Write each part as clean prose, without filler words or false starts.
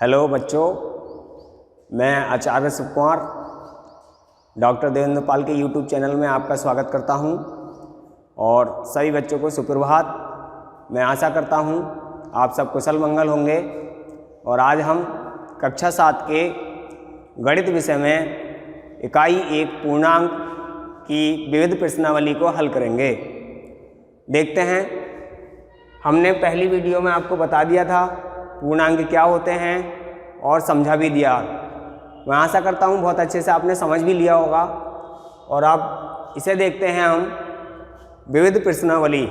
Hello बच्चों, मैं आचार्य Shiv Kumar doctor Devendra पाल के यूट्यूब चैनल में आपका स्वागत करता हूं और सभी बच्चों को सुप्रभात। मैं आशा करता हूं आप सब कुशल मंगल होंगे। और आज हम कक्षा 7 के गणित विषय में इकाई 1 पूर्णांक की विविध प्रश्नावली को हल करेंगे। देखते हैं, हमने पहली वीडियो में आपको बता दिया था पूर्णांक क्या होते हैं और समझा भी दिया। मैं आशा करता हूँ बहुत अच्छे से आपने समझ भी लिया होगा। और अब इसे देखते हैं हम विविध प्रश्नावली।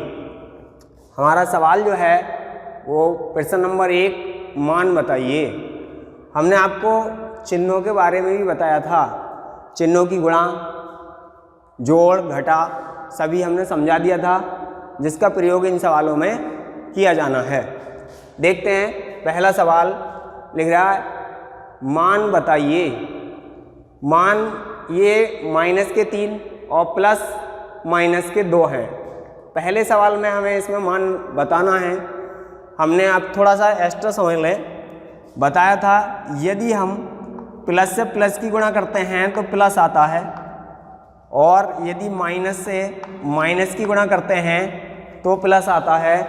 हमारा सवाल जो है वो प्रश्न नंबर 1, मान बताइए। हमने आपको चिन्हों के बारे में भी बताया था, चिन्हों की गुणा, जोड़, घटा सभी हमने समझा दिया था, जिसका प्रयोग इन सवालों में किया जाना है। देखते हैं, पहला सवाल लिख रहा है मान बताइए। मान ये -3 और +-2 हैं। पहले सवाल में हमें इसमें मान बताना है। हमने अब थोड़ा सा एक्स्ट्रा समझ लें, बताया था यदि हम प्लस से प्लस की गुणा करते हैं तो प्लस आता है, और यदि माइनस से माइनस की गुणा करते हैं तो प्लस आता है,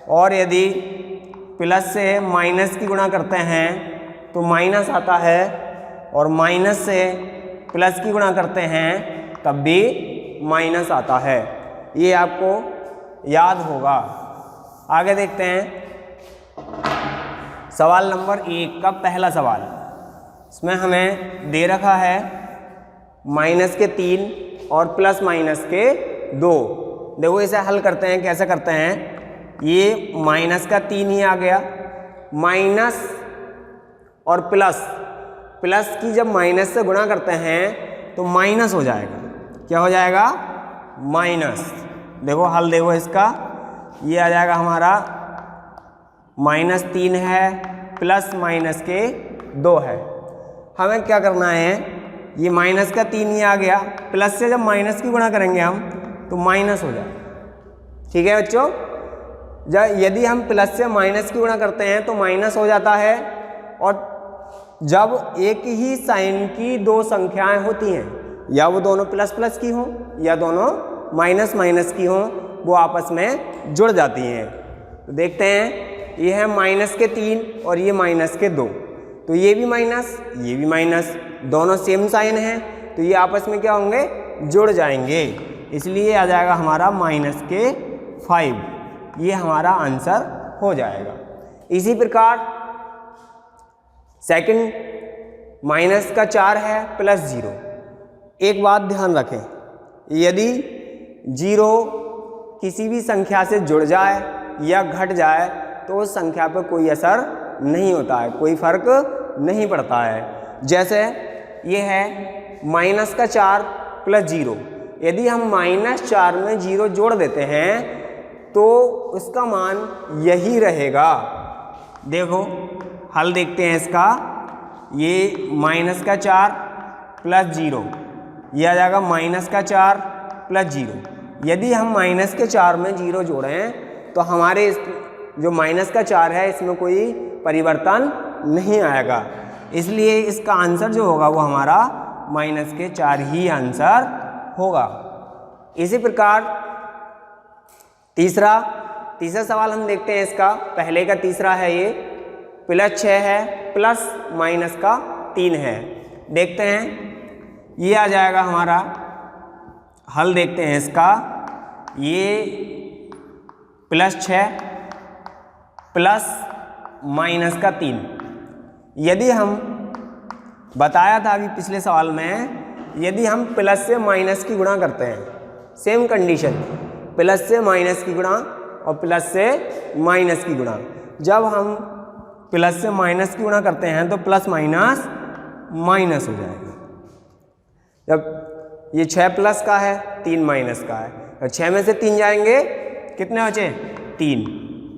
और यदि प्लस से माइनस की गुणा करते हैं तो माइनस आता है, और माइनस से प्लस की गुणा करते हैं तब भी माइनस आता है। ये आपको याद होगा। आगे देखते हैं, सवाल नंबर 1 का पहला सवाल। इसमें हमें दे रखा है -3 और +-2। देखो इसे हल करते हैं, कैसे करते हैं। ये -3 ही आ गया, माइनस और प्लस की जब माइनस से गुणा करते हैं तो माइनस हो जाएगा। क्या हो जाएगा? माइनस। देखो हल देखो इसका, ये आ जाएगा हमारा -3 है +-2 है। हमें क्या करना है, ये -3 ही आ गया, प्लस से जब माइनस की गुणा करेंगे हम तो माइनस हो जाएगा। ठीक है बच्चों, यदि हम प्लस से माइनस की गुणा करते हैं तो माइनस हो जाता है। और जब एक ही साइन की दो संख्याएं होती हैं, या वो दोनों प्लस की हों या दोनों माइनस की हों, वो आपस में जुड़ जाती हैं। तो देखते हैं, ये है -3 और ये -2, तो ये भी माइनस, ये भी माइनस, दोनों सेम साइन हैं, तो ये आपस में क्या होंगे? जुड़ जाएंगे। इसलिए आ जाएगा हमारा -5। ये हमारा आंसर हो जाएगा। इसी प्रकार सेकंड, -4 है +0। एक बात ध्यान रखें, यदि 0 किसी भी संख्या से जुड़ जाए या घट जाए तो उस संख्या पर कोई असर नहीं होता है, कोई फर्क नहीं पड़ता है। जैसे ये है -4 +0। यदि हम -4 में 0 जोड़ देते हैं तो उसका मान यही रहेगा। देखो हल देखते हैं इसका, ये -4 +0, यह आ जाएगा -4 +0। यदि हम -4 में 0 जोड़ें तो हमारे जो -4 है इसमें कोई परिवर्तन नहीं आएगा। इसलिए इसका आंसर जो होगा वो हमारा -4 ही आंसर होगा। इसी प्रकार तीसरा सवाल हम देखते हैं इसका। पहले का तीसरा है, ये +6 है +-3 है। देखते हैं, ये आ जाएगा हमारा हल। देखते हैं इसका, ये +6 +-3। यदि हम बताया था अभी पिछले सवाल में, यदि हम प्लस से माइनस की गुणा करते हैं, सेम कंडीशन, प्लस से माइनस की गुणा और प्लस से माइनस की गुणा। जब हम प्लस से माइनस की गुणा करते हैं तो प्लस माइनस हो जाएगा। जब ये 6 प्लस का है 3 माइनस का है, तो 6 में से 3 जाएंगे, कितने बचे? 3।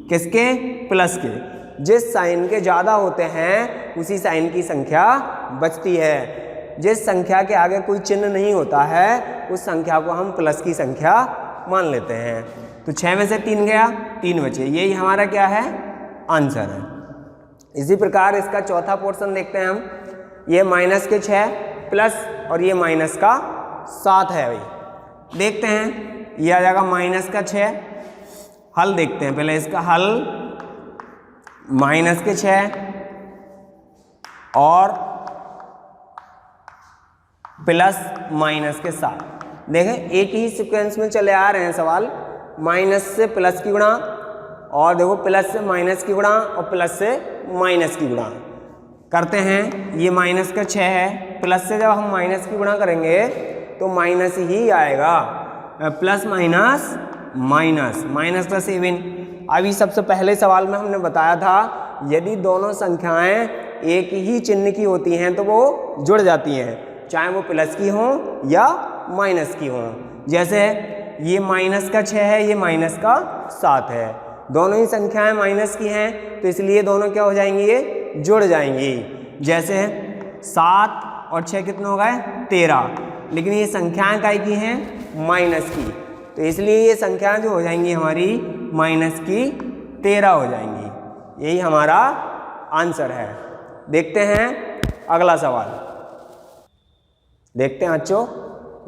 किसके? प्लस के। जिस साइन के ज़्यादा होते हैं उसी साइन की संख्या बचती है। जिस संख्या के आगे कोई चिन्ह नहीं होता है उस संख्या को हम प्लस की संख्या मान लेते हैं। तो 6 में से 3 गया, 3 बचे, यही हमारा क्या है? आंसर है। इसी प्रकार इसका चौथा पोर्शन देखते हैं हम, ये माइनस के 6 प्लस और ये माइनस का 7 है भाई। देखते हैं ये आ जाएगा माइनस का 6, हल देखते हैं पहले इसका हल, माइनस के 6 और प्लस माइनस के 7। देखें एक ही सीक्वेंस में चले आ रहे हैं सवाल, माइनस से प्लस की गुणा और देखो प्लस से माइनस की गुणा और प्लस से माइनस की गुणा करते हैं। ये माइनस का 6 है, प्लस से जब हम माइनस की गुणा करेंगे तो माइनस ही आएगा, प्लस माइनस माइनस, माइनस का 7। अभी सबसे पहले सवाल में हमने बताया था यदि दोनों संख्याएं एक ही चिन्ह की होती हैं तो वो जुड़ जाती हैं, चाहे वो प्लस की हों या माइनस की हों। जैसे ये माइनस का 6 है, ये माइनस का 7 है, दोनों ही संख्याएं माइनस की हैं तो इसलिए दोनों क्या हो जाएंगी, ये जुड़ जाएंगी। जैसे 7 और 6 कितने हो गए 13, लेकिन ये संख्याएं काय की हैं, माइनस की, तो इसलिए ये संख्याएं जो हो जाएंगी हमारी माइनस की 13 हो जाएंगी। यही हमारा आंसर है। देखते हैं अगला सवाल, देखते हैं बच्चों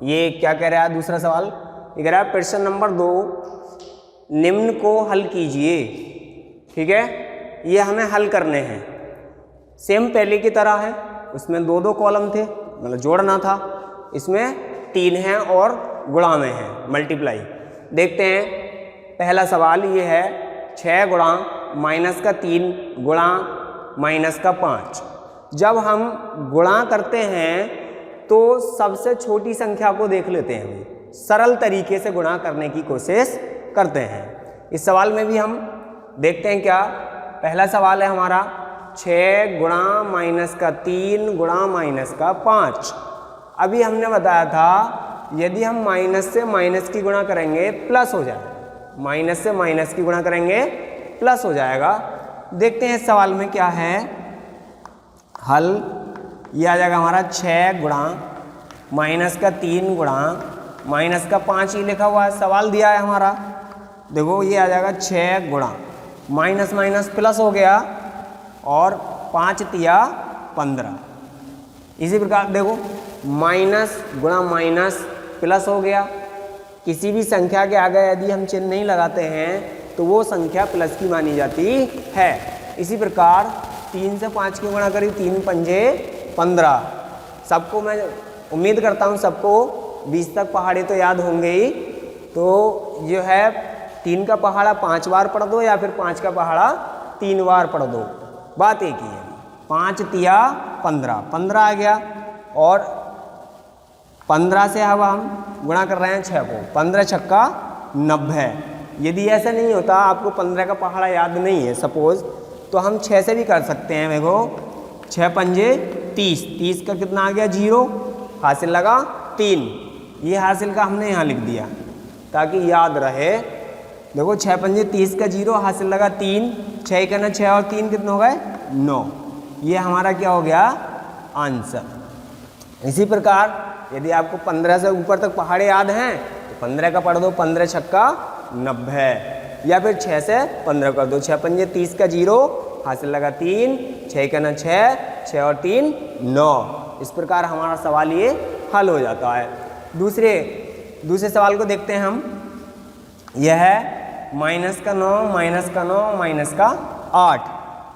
ये क्या कह रहा है। दूसरा सवाल ये कह रहा है प्रश्न नंबर 2, निम्न को हल कीजिए। ठीक है, ये हमें हल करने हैं, सेम पहले की तरह है, उसमें 2-2 कॉलम थे, मतलब जोड़ना था, इसमें 3 हैं और गुणा में है, मल्टीप्लाई। देखते हैं पहला सवाल ये है 6 गुणा माइनस का 3 गुणा माइनस का 5। जब हम गुणा करते हैं तो सबसे छोटी संख्या को देख लेते हैं, सरल तरीके से गुणा करने की कोशिश करते हैं। इस सवाल में भी हम देखते हैं क्या, पहला सवाल है हमारा 6 गुणा माइनस का 3 गुणा माइनस का 5। अभी हमने बताया था यदि हम माइनस से माइनस की गुणा करेंगे प्लस हो जाएगा, माइनस से माइनस की गुणा करेंगे प्लस हो जाएगा। देखते हैं इस सवाल में क्या है हल, ये आ जाएगा हमारा 6 गुणा माइनस का 3 गुणा माइनस का 5 ही लिखा हुआ है, सवाल दिया है हमारा। देखो ये आ जाएगा 6 गुणा माइनस माइनस प्लस हो गया और 5 तिया 15। इसी प्रकार देखो माइनस गुणा माइनस प्लस हो गया, किसी भी संख्या के आगे यदि हम चिन्ह नहीं लगाते हैं तो वो संख्या प्लस की मानी जाती है। इसी प्रकार 3 से 5 की गुणा करी, 3 पंजे 15। सबको मैं उम्मीद करता हूँ सबको 20 तक पहाड़े तो याद होंगे ही, तो जो है 3 का पहाड़ा 5 बार पढ़ दो या फिर 5 का पहाड़ा 3 बार पढ़ दो, बात एक ही है। 5 तिया 15, 15 आ गया और 15 से अब हम गुणा कर रहे हैं 6 को, 15 छक्का 90। यदि ऐसा नहीं होता आपको 15 का पहाड़ा याद नहीं है सपोज, तो हम 6 से भी कर सकते हैं। देखो 6 पंजे 30, 30 का कितना आ गया 0, हासिल लगा 3, ये हासिल का हमने यहाँ लिख दिया ताकि याद रहे। देखो 6 पंजे 30 का 0, हासिल लगा 3, 6 का ना 6 और 3 कितने हो गए 9, ये हमारा क्या हो गया आंसर। इसी प्रकार यदि आपको 15 से ऊपर तक पहाड़े याद हैं तो 15 का पढ़ दो, 15 छक्का 90, या फिर 6 से 15 कर दो, 6 पंजे 30 का 0, हासिल लगा 3, 6 का ना 6, 6 और 3 9। इस प्रकार हमारा सवाल ये हल हो जाता है। दूसरे सवाल को देखते हैं हम, यह है माइनस का 9 माइनस का 9 माइनस का 8।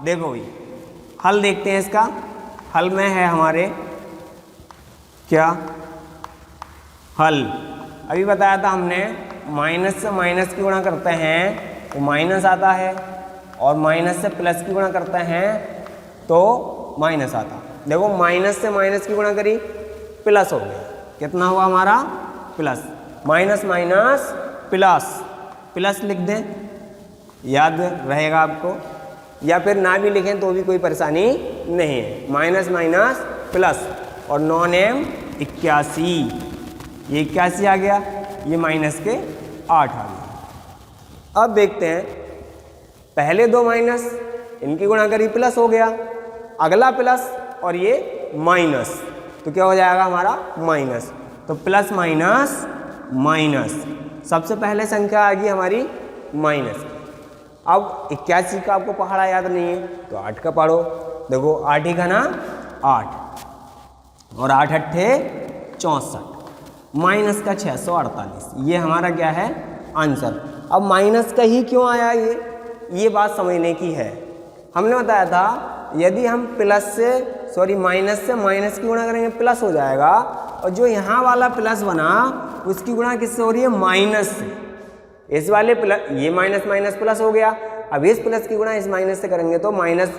देखो भाई हल देखते हैं इसका। हल में है हमारे क्या हल, अभी बताया था हमने माइनस से माइनस की गुणा करते हैं तो माइनस आता है और माइनस से प्लस की गुणा करते हैं तो माइनस आता। देखो माइनस से माइनस की गुणा करी प्लस हो गया, कितना हुआ हमारा plus, minus minus plus, plus लिख दें याद रहेगा आपको, या फिर ना भी लिखें तो भी कोई परेशानी नहीं है। माइनस माइनस प्लस और 9 नेम 81, ये 81 आ गया, ये माइनस के 8 आ गया। अब देखते हैं पहले 2 माइनस इनकी गुणा करी प्लस हो गया, अगला प्लस और ये माइनस, तो क्या हो जाएगा हमारा माइनस। तो प्लस माइनस माइनस, सबसे पहले संख्या आ गई हमारी माइनस, अब 81 का आपको पहाड़ा याद नहीं है तो 8 का पढ़ो। देखो 8 ही का ना 8 और 8 अट्ठे 64 माइनस का 648, ये हमारा क्या है आंसर। अब माइनस का ही क्यों आया ये बात समझने की है। हमने बताया था यदि हम माइनस से माइनस की गुणा करेंगे प्लस हो जाएगा, और जो यहाँ वाला प्लस बना उसकी गुणा किससे हो रही है माइनस से। इस वाले प्लस, ये माइनस माइनस प्लस हो गया, अब इस प्लस की गुणा इस माइनस से करेंगे तो माइनस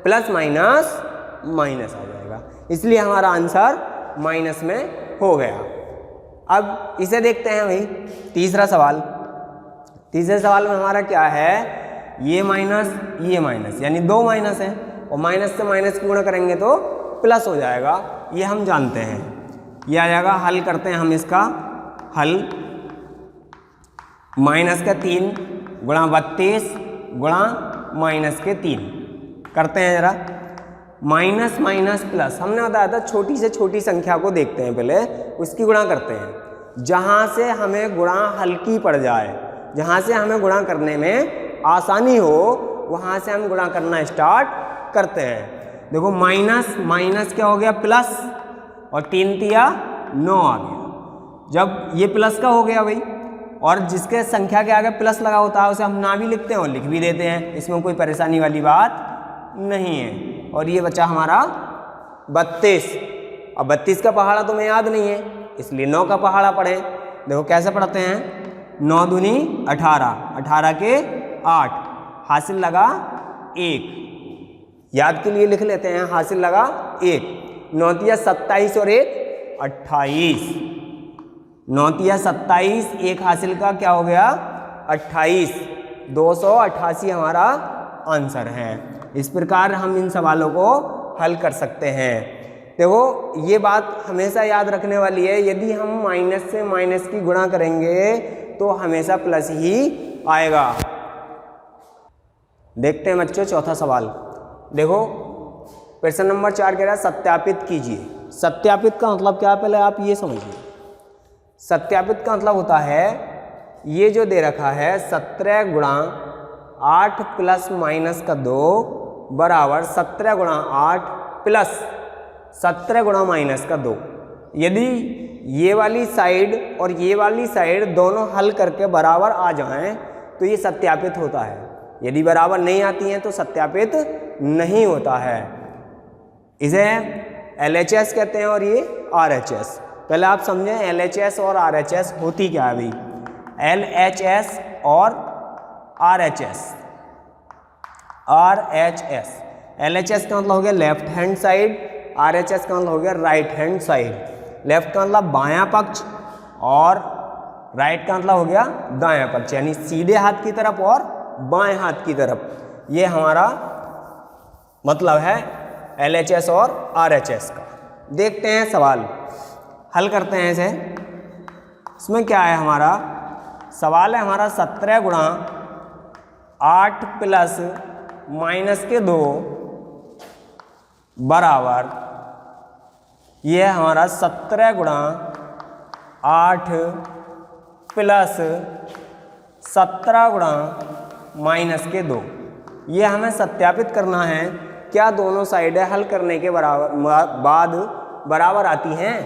प्लस माइनस माइनस आ जाएगा, इसलिए हमारा आंसर माइनस में हो गया। अब इसे देखते हैं भाई तीसरा सवाल। तीसरे सवाल में हमारा क्या है, ये माइनस यानी 2 माइनस है, और माइनस से माइनस की गुणा करेंगे तो प्लस हो जाएगा, ये हम जानते हैं। ये आ जाएगा, हल करते हैं हम इसका हल। माइनस का 3 गुणा 32 गुणा माइनस के 3 करते हैं जरा। माइनस माइनस प्लस, हमने बताया था छोटी से छोटी संख्या को देखते हैं पहले, उसकी गुणा करते हैं। जहाँ से हमें गुणा हल्की पड़ जाए, जहाँ से हमें गुणा करने में आसानी हो, वहाँ से हम गुणा करना स्टार्ट करते हैं। देखो माइनस माइनस क्या हो गया प्लस, और 3 तिया 9 आ गया। जब ये प्लस का हो गया भाई, और जिसके संख्या के आगे प्लस लगा होता है उसे हम ना भी लिखते हैं और लिख भी देते हैं, इसमें कोई परेशानी वाली बात नहीं है। और ये बचा हमारा 32। अब 32 का पहाड़ा तुम्हें याद नहीं है, इसलिए 9 का पहाड़ा पढ़े। देखो कैसे पढ़ते हैं, 9 दूनी 18, 18 के 8, हासिल लगा 1। याद के लिए लिख लेते हैं, हासिल लगा 1। 9 तिया 27 और 1 28, 9 तिया 27, 1 हासिल का क्या हो गया 28, 288 हमारा आंसर है। इस प्रकार हम इन सवालों को हल कर सकते हैं। देखो ये बात हमेशा याद रखने वाली है, यदि हम माइनस से माइनस की गुणा करेंगे तो हमेशा प्लस ही आएगा। देखते हैं बच्चों चौथा सवाल। देखो प्रश्न नंबर 4 कह रहा है सत्यापित कीजिए। सत्यापित का मतलब क्या है, पहले आप ये समझिए। सत्यापित का मतलब होता है, ये जो दे रखा है 17 गुणा 8 प्लस माइनस का 2 बराबर 17 गुणा 8 प्लस 17 गुणा माइनस का 2। यदि ये वाली साइड और ये वाली साइड दोनों हल करके बराबर आ जाएं तो ये सत्यापित होता है। यदि बराबर नहीं आती हैं तो सत्यापित नहीं होता है। इसे LHS कहते हैं और ये RHS। पहले आप समझें LHS और RHS होती क्या है भाई। LHS और RHS। LHS का मतलब हो गया लेफ्ट हैंड साइड, RHS का मतलब हो गया राइट हैंड साइड। लेफ्ट का मतलब बायां पक्ष और राइट का मतलब हो गया दायां पक्ष, यानी सीधे हाथ की तरफ और बाएं हाथ की तरफ। ये हमारा मतलब है LHS और RHS का। देखते हैं सवाल, हल करते हैं इसे। इसमें क्या है हमारा सवाल है, हमारा 17 गुणा 8 प्लस माइनस के 2 बराबर, ये है हमारा 17 गुणा 8 प्लस 17 गुणा माइनस के 2। ये हमें सत्यापित करना है क्या दोनों साइडें हल करने के बाद बराबर आती हैं।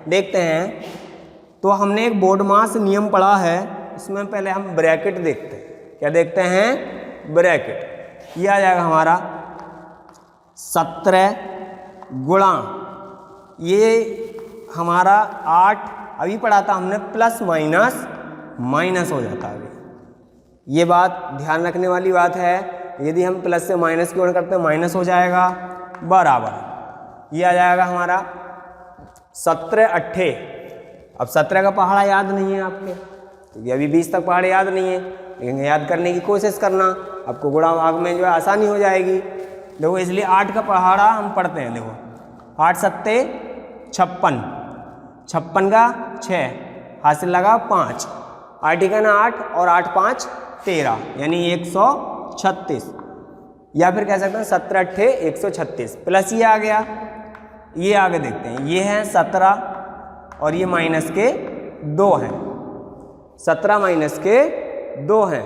देखते हैं। तो हमने एक बोर्ड मास नियम पढ़ा है, इसमें पहले हम ब्रैकेट देखते हैं। क्या देखते हैं, ब्रैकेट। ये आ जाएगा हमारा 17 गुणा, ये हमारा 8 अभी पढ़ा था हमने, प्लस माइनस माइनस हो जाता है। ये बात ध्यान रखने वाली बात है, यदि हम प्लस से माइनस की गुणा करते हैं माइनस हो जाएगा, बराबर। ये आ जाएगा हमारा 17 अट्ठे। अब 17 का पहाड़ा याद नहीं है आपके, तो अभी 20 तक पहाड़े याद नहीं है, लेकिन याद करने की कोशिश करना, आपको गुणा भाग में जो है आसानी हो जाएगी। देखो इसलिए 8 का पहाड़ा हम पढ़ते हैं। देखो 8 सत्ते 56, 56 का 6 हासिल लगा 5, 8 का ना 8 और 8 5 13, यानी 136। या फिर कह सकते हैं 17 अट्ठे 136 प्लस ये आ गया। ये आगे देखते हैं, ये है 17 और ये माइनस के 2 हैं, 17 माइनस के 2 हैं।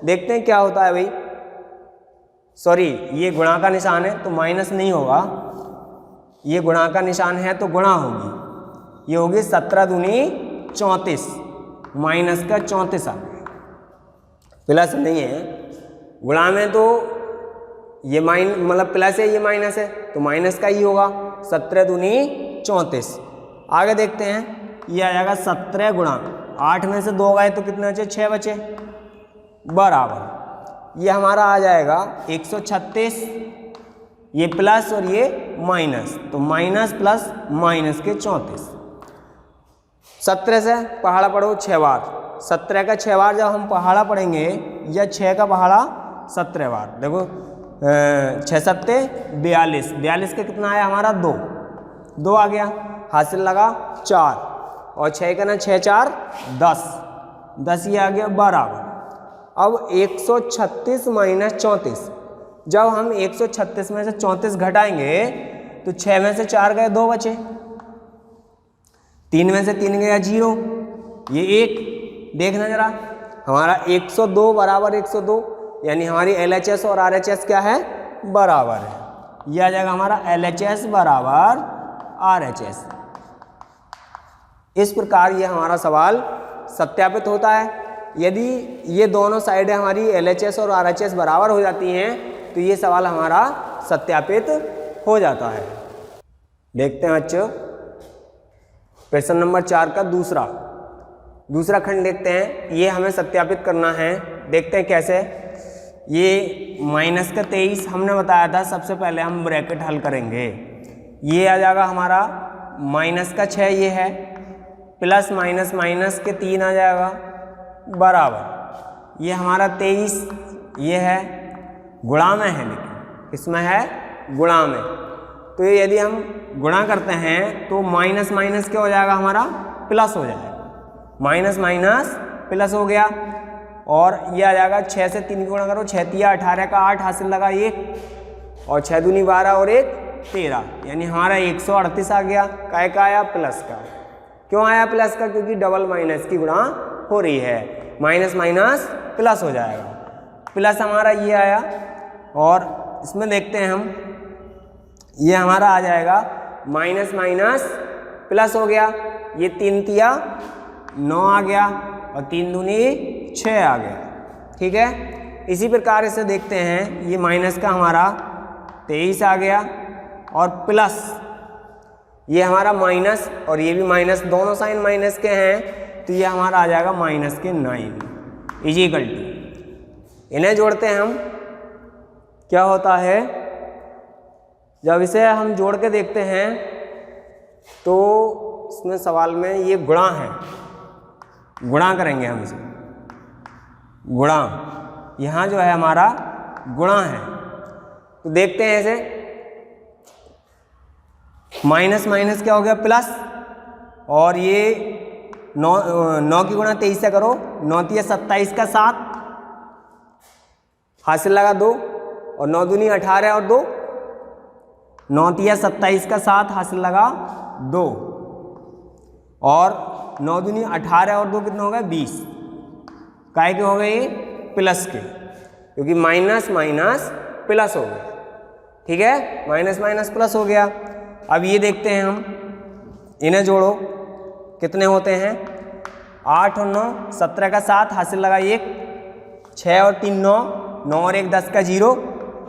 देखते हैं क्या होता है भाई। सॉरी ये गुणा का निशान है तो माइनस नहीं होगा, ये गुणा का निशान है तो गुणा होगी, ये होगी 17 दूनी 34, माइनस का 34 आ गया, प्लस नहीं है। गुणा में तो ये मतलब प्लस है, ये माइनस है तो माइनस का ही होगा, 17 दूनी 34। आगे देखते हैं, ये आ जाएगा 17 गुणा 8 में से 2 गए तो कितने बचे, 6 बचे, बराबर ये हमारा आ जाएगा 136, ये प्लस और ये माइनस, तो माइनस प्लस माइनस के 34। 17 से पहाड़ा पढ़ो 6 बार, 17 का 6 बार जब हम पहाड़ा पढ़ेंगे या 6 का पहाड़ा 17 बार, देखो 6 सत्ते 42, 42 का कितना आया हमारा 2, 2 आ गया, हासिल लगा 4 और 6 का ना 6 4 10, 10 ये आ गया बराबर। अब 136 माइनस 34, जब हम 136 में से 34 घटाएंगे तो 6 में से 4 गए 2 बचे, 3 में से 3 गया 0, ये 1, देखना जरा हमारा 102 बराबर 102, यानी हमारी LHS और RHS क्या है, बराबर है, यह आ जाएगा हमारा LHS बराबर RHS। इस प्रकार ये हमारा सवाल सत्यापित होता है। यदि ये दोनों साइडें हमारी LHS और RHS बराबर हो जाती हैं तो ये सवाल हमारा सत्यापित हो जाता है। देखते हैं बच्चों प्रश्न नंबर 4 का दूसरा खंड देखते हैं, ये हमें सत्यापित करना है। देखते हैं कैसे। ये माइनस का 23 हमने बताया था, सबसे पहले हम ब्रैकेट हल करेंगे, ये आ जाएगा हमारा माइनस का 6 ये है, प्लस माइनस माइनस के 3 आ जाएगा बराबर, ये हमारा 23 ये है, गुणा में है, लेकिन इसमें है गुणा में, तो ये यदि हम गुणा करते हैं तो माइनस माइनस क्या हो जाएगा हमारा, प्लस हो जाएगा, माइनस माइनस प्लस हो गया, और ये आ जाएगा 6 से 3 गुणा करो, 6 तिया 18 का 8 हासिल लगा 1, और 6 दूनी 12 और 1 13, यानी हमारा 138 आ गया। काय का आया, प्लस का। क्यों आया प्लस का, क्योंकि डबल माइनस की गुणा हो रही है, माइनस माइनस प्लस हो जाएगा, प्लस हमारा ये आया। और इसमें देखते हैं हम, ये हमारा आ जाएगा माइनस माइनस प्लस हो गया, ये 3 तिया 9 आ गया और 3 दूनी 6 आ गया, ठीक है। इसी प्रकार से देखते हैं, ये माइनस का हमारा 23 आ गया और प्लस ये हमारा माइनस और ये भी माइनस, दोनों साइन माइनस के हैं, तो ये हमारा आ जाएगा माइनस के 9 इजिकल टू, इन्हें जोड़ते हैं हम, क्या होता है जब इसे हम जोड़ के देखते हैं तो इसमें सवाल में ये गुणा है, गुणा करेंगे हम इसे, गुणा, यहाँ जो है हमारा गुणा है, तो देखते हैं इसे, माइनस माइनस क्या हो गया, प्लस, और ये 9 की गुणा 23 से करो, 9 तिया 27 का 7 हासिल लगा 2, और 9 दूनी 18 और 2, 9 तिया 27 का 7 हासिल लगा 2, और 9 दूनी 18 और 2 कितने हो गए, 20, काय के हो गए, ये प्लस के, क्योंकि माइनस माइनस प्लस हो गया, ठीक है, माइनस माइनस प्लस हो गया। अब ये देखते हैं हम, इन्हें जोड़ो, कितने होते हैं, 8 और 9, 17 का 7 हासिल लगा 1, 6 और 3 9, 9 और 1 10 का 0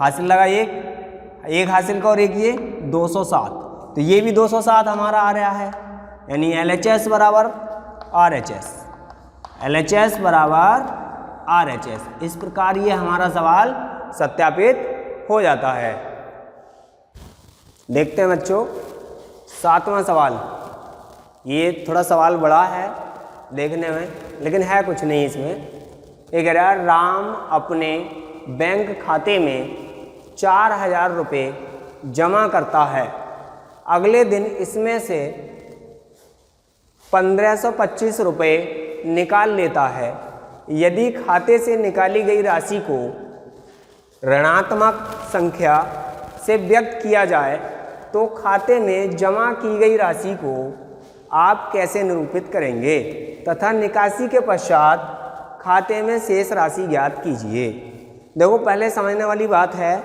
हासिल लगा 1 हासिल का और 1 ये 207, तो ये भी 207 हमारा आ रहा है, यानी LHS बराबर RHS, LHS बराबर RHS। इस प्रकार ये हमारा सवाल सत्यापित हो जाता है। देखते हैं बच्चों 7वां सवाल, ये थोड़ा सवाल बड़ा है देखने में, लेकिन है कुछ नहीं इसमें। ये कह रहा है, राम अपने बैंक खाते में 4000 रुपये जमा करता है, अगले दिन इसमें से 1525 रुपये निकाल लेता है। यदि खाते से निकाली गई राशि को ऋणात्मक संख्या से व्यक्त किया जाए तो खाते में जमा की गई राशि को आप कैसे निरूपित करेंगे तथा निकासी के पश्चात खाते में शेष राशि ज्ञात कीजिए। देखो पहले समझने वाली बात है,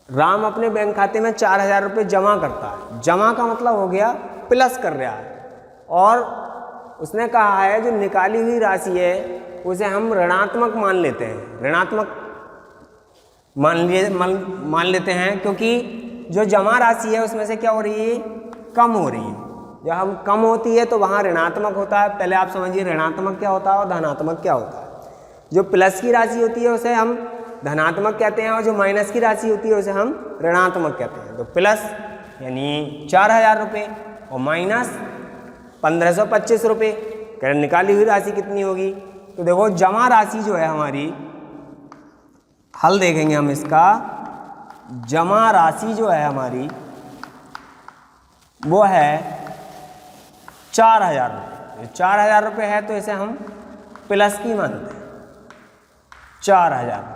राम अपने बैंक खाते में 4000 रुपये जमा करता है। जमा का मतलब हो गया प्लस कर रहा है, और उसने कहा है जो निकाली हुई राशि है उसे हम ऋणात्मक मान लेते हैं। ऋणात्मक मान लेते हैं क्योंकि जो जमा राशि है उसमें से क्या हो रही है, कम हो रही है। जब हम कम होती है तो वहाँ ऋणात्मक होता है। पहले आप समझिए ऋणात्मक क्या होता है और धनात्मक क्या होता है। जो प्लस की राशि होती है उसे हम धनात्मक कहते हैं, और जो माइनस की राशि होती है उसे हम ऋणात्मक कहते हैं। तो प्लस यानी 4000 रुपये और माइनस 1525 रुपये। कह निकाली हुई राशि कितनी होगी, तो देखो जमा राशि जो है हमारी, हल देखेंगे हम इसका। जमा राशि जो है हमारी वो है 4000 रुपये। 4000 रुपये है तो इसे हम प्लस की मानते हैं, 4000 रुपये।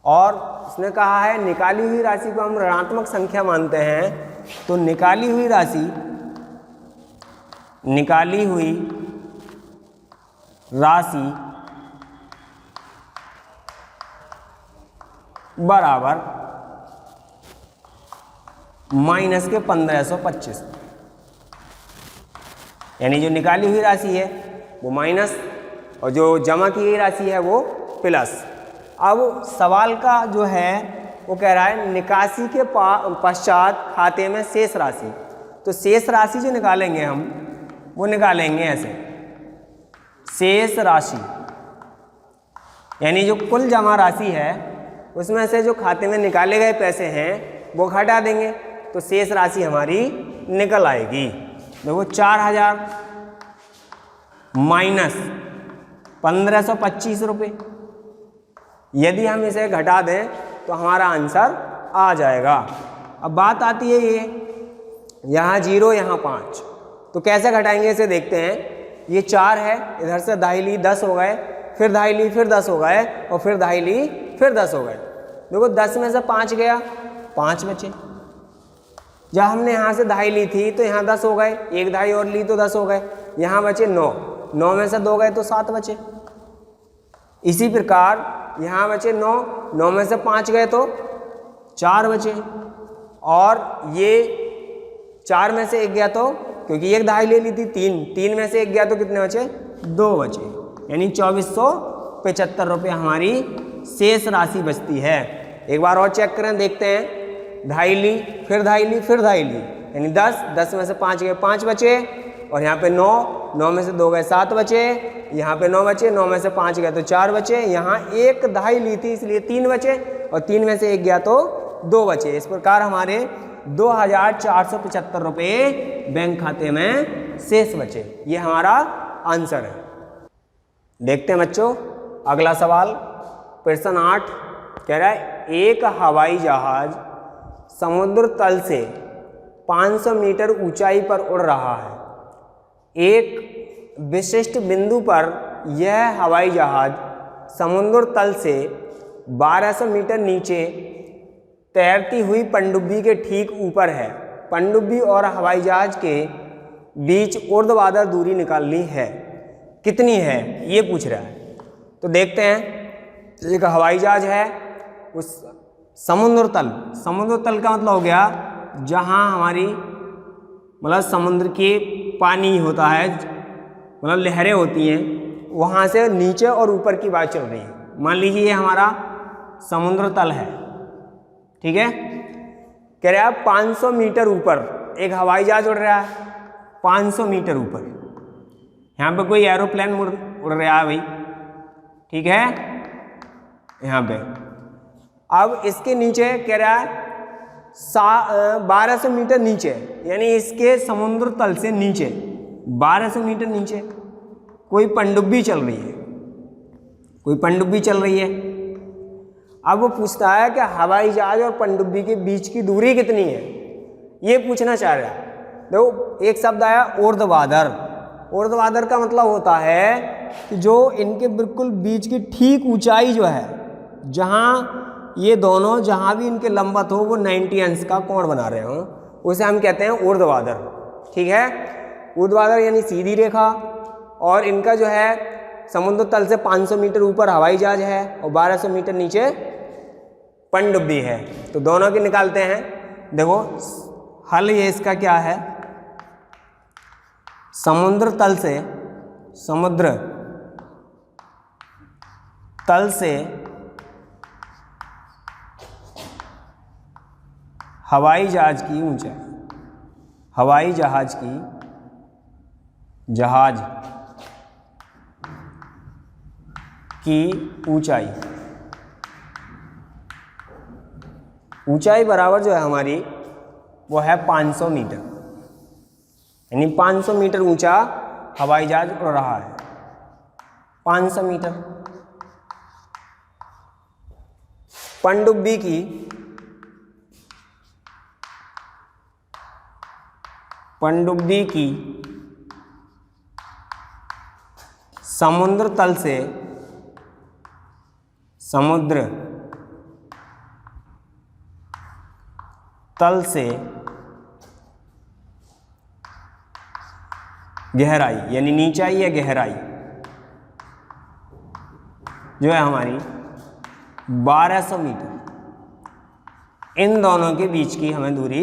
और उसने कहा है निकाली हुई राशि को हम ऋणात्मक संख्या मानते हैं, तो निकाली हुई राशि बराबर माइनस के 1525, यानी जो निकाली हुई राशि है वो माइनस और जो जमा की गई राशि है वो प्लस। अब सवाल का जो है वो कह रहा है निकासी के पश्चात खाते में शेष राशि। तो शेष राशि जो निकालेंगे हम वो निकालेंगे ऐसे, शेष राशि यानी जो कुल जमा राशि है उसमें से जो खाते में निकाले गए पैसे हैं वो घटा देंगे, तो शेष राशि हमारी निकल आएगी। देखो 4000 माइनस 1525 रुपये, यदि हम इसे घटा दें तो हमारा आंसर आ जाएगा। अब बात आती है ये, यहाँ 0 यहाँ 5, तो कैसे घटाएंगे इसे देखते हैं। ये 4 है, इधर से दाई ली 10 हो गए, फिर दाई ली फिर 10 हो गए, और फिर दाई ली फिर 10 हो गए। देखो 10 में से 5 गया, 5 बचे। जब हमने यहाँ से दाई ली थी तो यहाँ 10 हो गए, एक दाई और ली तो 10 हो गए, यहाँ बचे 9, 9 में से 2 गए तो 7 बचे। इसी प्रकार यहाँ बचे 9, 9 में से 5 गए तो 4 बचे, और ये 4 में से 1 गया तो, क्योंकि एक दाई ले ली थी 3, 3 में से 1 गया तो कितने बचे, 2 बचे, यानी 2475 रुपये हमारी शेष राशि बचती है। एक बार और चेक करें, देखते हैं। ढाई ली फिर ढाई ली फिर ढाई ली, यानी 10, 10 में से 5 गए 5 बचे, और यहाँ पे 9, 9 में से 2 गए 7 बचे, यहाँ पे 9 बचे, 9 में से 5 गए तो 4 बचे, यहाँ एक ढाई ली थी इसलिए 3 बचे, और 3 में से 1 गया तो 2 बचे। इस प्रकार हमारे 2475 रुपये बैंक खाते में शेष बचे। ये हमारा आंसर है। देखते हैं बच्चों अगला सवाल, प्रश्न 8 कह रहा है एक हवाई जहाज समुद्र तल से 500 मीटर ऊंचाई पर उड़ रहा है। एक विशिष्ट बिंदु पर यह हवाई जहाज समुद्र तल से 1200 मीटर नीचे तैरती हुई पनडुब्बी के ठीक ऊपर है। पनडुब्बी और हवाई जहाज के बीच ऊर्ध्वाधर दूरी निकालनी है, कितनी है ये पूछ रहा है। तो देखते हैं, एक हवाई जहाज है, उस समुद्र तल का मतलब हो गया जहाँ हमारी मतलब समुद्र के पानी होता है, मतलब लहरें होती हैं, वहाँ से नीचे और ऊपर की बात चल रही है। मान लीजिए ये हमारा समुद्र तल है, ठीक है। कह रहा है 500 मीटर ऊपर एक हवाई जहाज उड़ रहा है, 500 मीटर ऊपर। यहाँ पे कोई एरोप्लेन उड़ रहा है भाई, ठीक है, यहाँ पे। अब इसके नीचे कह रहा है 1200 मीटर नीचे, यानी इसके समुद्र तल से नीचे 1200 मीटर नीचे कोई पनडुब्बी चल रही है, कोई पनडुब्बी चल रही है। अब वो पूछता है कि हवाई जहाज और पनडुब्बी के बीच की दूरी कितनी है, ये पूछना चाह रहा है। देखो एक शब्द आया ऊर्ध्वाधर। ऊर्ध्वाधर का मतलब होता है कि जो इनके बिल्कुल बीच की ठीक ऊंचाई जो है, जहाँ ये दोनों जहाँ भी इनके लंबवत हो वो 90 अंश का कोण बना रहे हो, उसे हम कहते हैं ऊर्ध्वाधर, ठीक है। ऊर्ध्वाधर यानी सीधी रेखा, और इनका जो है समुद्र तल से 500 मीटर ऊपर हवाई जहाज है और 1200 मीटर नीचे पनडुब्बी है। तो दोनों की निकालते हैं। देखो हल ये इसका क्या है, समुद्र तल से हवाई जहाज की ऊंचाई, हवाई जहाज की ऊंचाई बराबर जो है हमारी वो है 500 मीटर, यानी 500 मीटर ऊंचा हवाई जहाज उड़ रहा है। 500 मीटर। पनडुब्बी की समुद्र तल से गहराई, यानी नीचाई या गहराई जो है हमारी 1200 मीटर। इन दोनों के बीच की हमें दूरी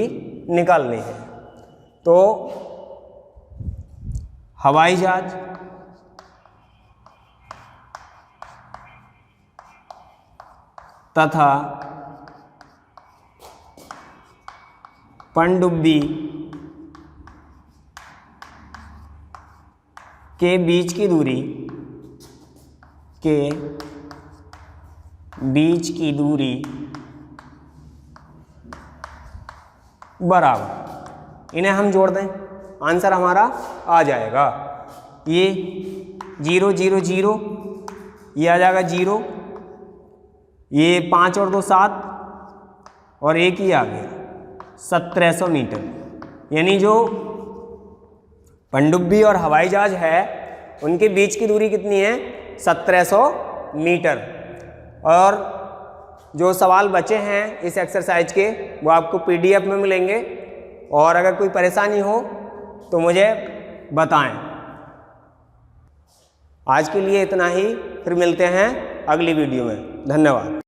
निकालनी है। तो हवाई जहाज तथा पनडुब्बी के बीच की दूरी बराबर, इन्हें हम जोड़ दें, आंसर हमारा आ जाएगा। ये 0 0 0, ये आ जाएगा 0, ये 5 और 2 7 और एक ही आ गया 1700 मीटर। यानी जो पनडुब्बी और हवाई जहाज है उनके बीच की दूरी कितनी है, 1700 मीटर। और जो सवाल बचे हैं इस एक्सरसाइज के वो आपको PDF में मिलेंगे, और अगर कोई परेशानी हो तो मुझे बताएं। आज के लिए इतना ही, फिर मिलते हैं अगली वीडियो में। धन्यवाद।